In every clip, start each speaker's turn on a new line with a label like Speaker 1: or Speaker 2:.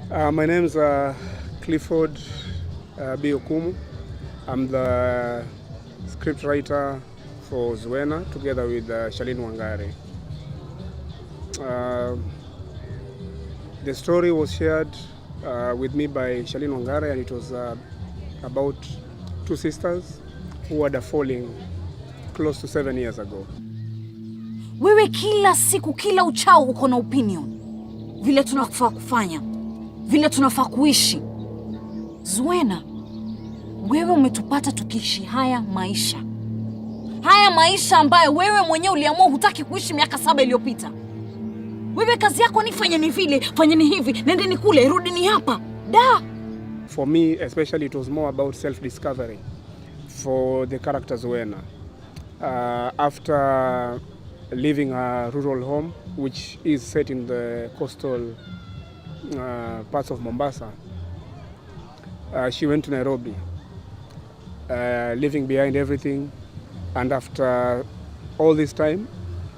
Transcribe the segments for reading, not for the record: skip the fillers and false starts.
Speaker 1: My name is Clifford Okumu. I'm the script writer for ZUENA together with Shalin Wangari. The story was shared with me by Shalin Wangari, and it was about two sisters who had a falling close to 7 years ago.
Speaker 2: Wewe kila siku, kila uchao uko na opinion. Vile tunafaa kufanya, vile tunafaa kuishi. ZUENA, wewe umetupata tukiishi haya maisha. Haya maisha ambayo wewe mwenyewe uliamua hutaki kuishi miaka 7 iliyopita. Wewe kazi yako ni fanyeni vile, fanyeni hivi, nendeni kule, rudini hapa. Da!
Speaker 1: For me especially, it was more about self-discovery for the character ZUENA. After leaving a rural home, which is set in the coastal parts of Mombasa, she went to Nairobi, leaving behind everything. And after all this time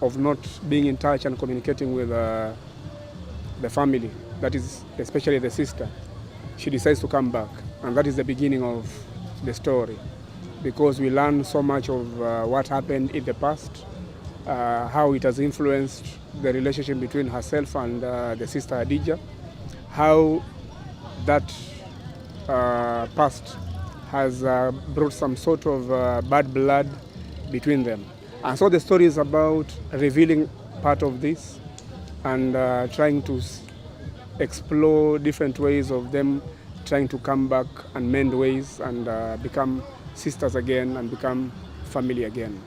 Speaker 1: of not being in touch and communicating with the family, that is especially the sister, she decides to come back. And that is the beginning of the story, because we learn so much of what happened in the past, how it has influenced the relationship between herself and the sister Adija, how that past has brought some sort of bad blood between them. And so the story is about revealing part of this and trying to explore different ways of them trying to come back and mend ways and become sisters again and become family again.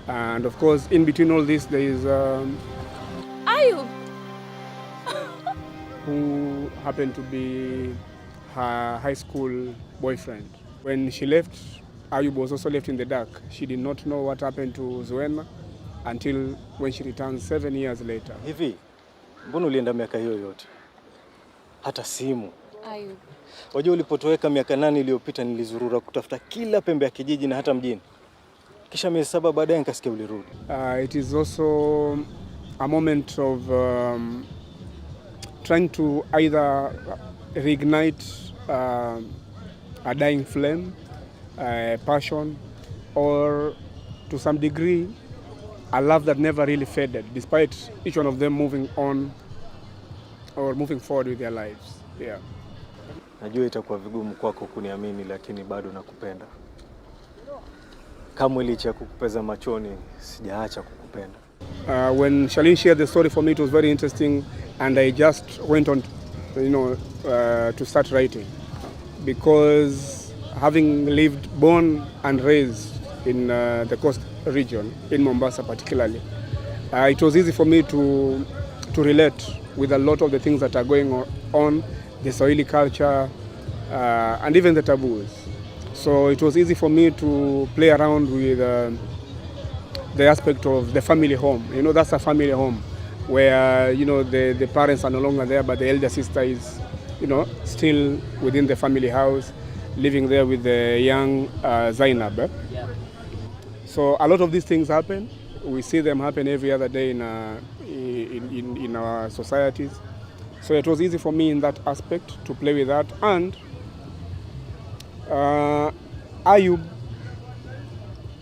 Speaker 1: And of course, in between all this, there is
Speaker 2: Ayub,
Speaker 1: who happened to be her high school boyfriend. When she left, Ayub was also left in the dark. She did not know what happened to ZUENA until when she returned 7 years later.
Speaker 3: Hivi, mbona ulienda miaka hiyo yote? Hata simu.
Speaker 2: Ayub.
Speaker 3: Wajua ulipotoweka miaka 8 iliyopita nilizurura kutafuta kila pembe ya kijiji na hata mjini. Kisha miezi 7 baadaye nikasikia ulirudi.
Speaker 1: It is also a moment of trying to either reignite a dying flame, passion, or to some degree a love that never really faded, despite each one of them moving on or moving forward with their lives. Yeah.
Speaker 3: Najua itakuwa vigumu kwako kuniamini, lakini bado nakupenda. Kama licha kukupeza machoni, sijaacha kukupenda.
Speaker 1: When Shalin shared the story for me, it was very interesting, and I just went on, to start writing, because having lived, born and raised in the coast region, in Mombasa particularly, it was easy for me to relate with a lot of the things that are going on, the Swahili culture, and even the taboos. So it was easy for me to play around with the aspect of the family home. You know, that's a family home where, the parents are no longer there, but the elder sister is, still within the family house, living there with the young Zainab. Yeah. So a lot of these things happen. We see them happen every other day in our societies. So it was easy for me in that aspect to play with that. And Ayub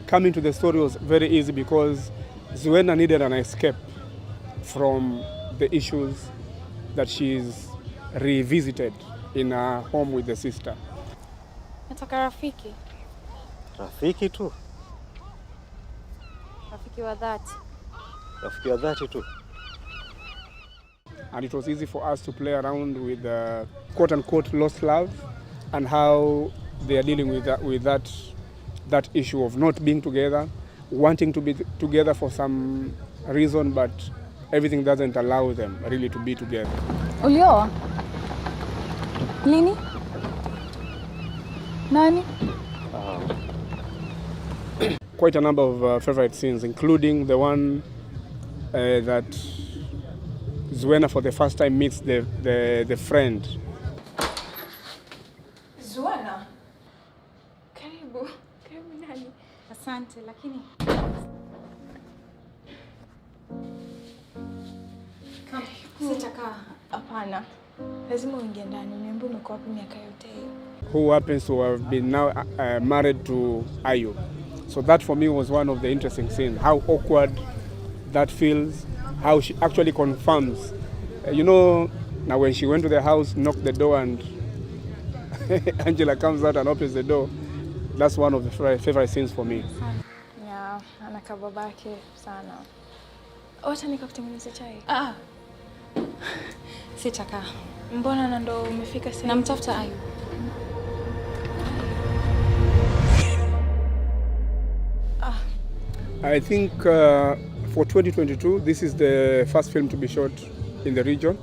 Speaker 1: coming to the story was very easy because ZUENA needed an escape from the issues that she's revisited in her home with the sister.
Speaker 4: Nataka rafiki.
Speaker 3: Rafiki tu?
Speaker 4: Rafiki wa dhati.
Speaker 3: Rafiki wa dhati tu?
Speaker 1: And it was easy for us to play around with quote-unquote lost love and how they are dealing with that issue of not being together, wanting to be together for some reason, but everything doesn't allow them really to be together.
Speaker 4: Ulioa? Lini? Nani?
Speaker 1: Quite a number of favorite scenes, including the one that ZUENA for the first time meets the friend.
Speaker 4: ZUENA? Karibu nani? Asante, lakini sitakaa. Hapana. Lazima uingie ndani, uniambie umekuwa wapi miaka yote hiyo.
Speaker 1: Who happens to have been now married to Ayu. So that for me was one of the interesting scenes, how awkward that feels, how she actually confirms. You know, now when she went to the house, knocked the door, and Angela comes out and opens the door, that's one of the favorite scenes for me.
Speaker 4: Yeah, anakaa babake sana. Wacha nikakutengeneza chai. Sitakaa. Mbona na ndo umefika sasa? Namtafuta Ayu.
Speaker 1: I think for 2022, this is the first film to be shot in the region.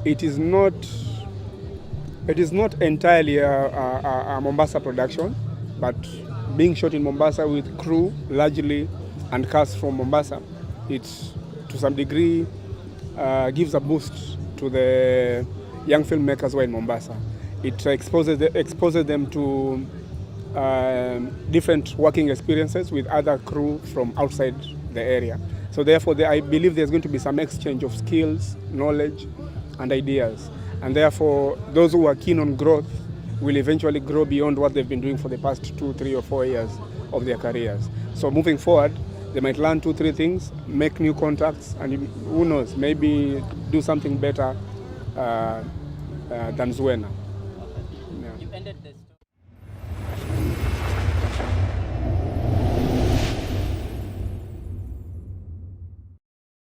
Speaker 1: It is not entirely a Mombasa production, but being shot in Mombasa with crew largely and cast from Mombasa, it to some degree gives a boost to the young filmmakers who are in Mombasa. It exposes them to different working experiences with other crew from outside the area. So therefore, I believe there's going to be some exchange of skills, knowledge, and ideas. And therefore, those who are keen on growth will eventually grow beyond what they've been doing for the past 2, 3, or 4 years of their careers. So moving forward, they might learn 2, 3 things, make new contacts, and who knows, maybe do something better than ZUENA. Yeah.
Speaker 5: You ended this.